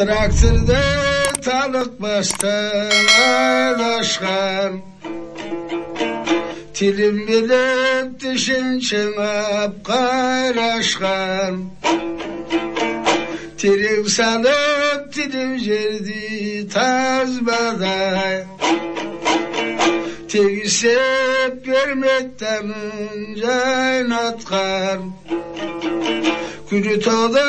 Traktörde talık bastan aşkan, tilim bilip dişin çınap kayraşkan, tilim salıp tilim cerdi tazbaday, tegisip görmekten caynatkan. Gücü tağda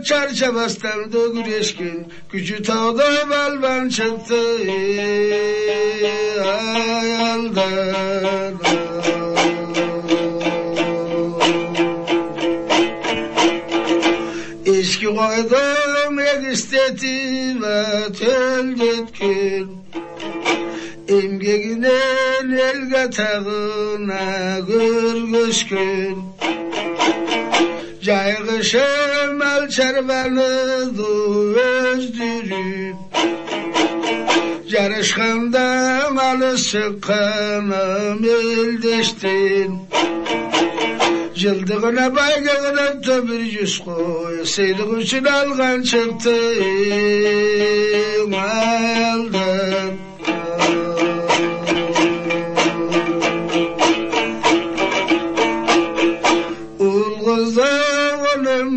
çarça bastırdı güreşkin, gücü tağda balban çıktı ayaldan. İçki koydum ek istedi ve töldetkin, emgeginin elge tağına gürgüşkün. Caygışım alçarbanıdı özdürüp, yarışkandan alışık kanım eldeştin. Cıldığına baygağına da bir yüz koy, seylik için algan çıktın ayaldan.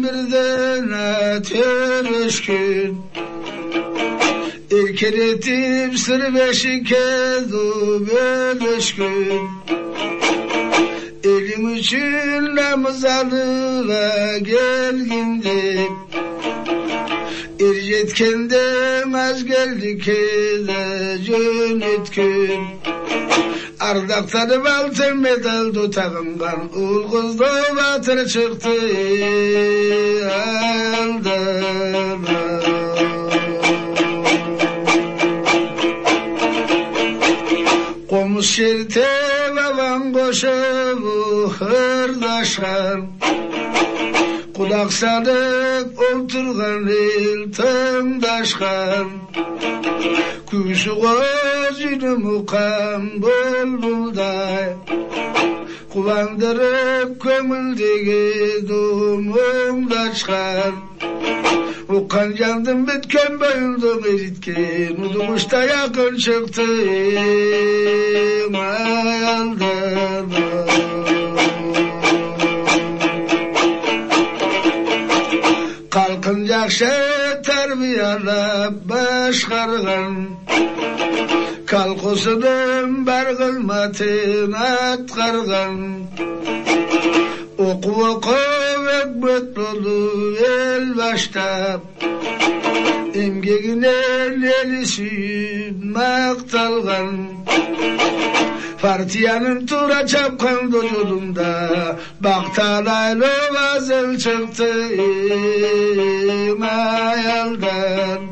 Birden ateşkün, İlkeletip sır beşi kez o bölüşkün. Elim için namaz alıva gelgindim, İrcetkenden az geldi keze cönetkün. Ardaktanım altın medal tutağımdan, ul kızda batır çıktı ayaldan. Komuz şerte baban koşubu hırdaşan, kulak sadık oturgan el tımdaşkan. Kuşu gözünü mukam bulbulday, kullandırıp kömüldeki dumumda çıkar. Ukan yandım bitken bayıldım eritken, udumuşta yakın çıktı ayaldan. Kalkıncakşa terbiyalap başkargan, kalkusunun bargılmatın atkargan. Oku ekmet dolu el baştap, emgegine eli suyup maktalgan. Partiyanın tura çapkan vücudunda, baktalaylı vazıl çıktı ayaldan.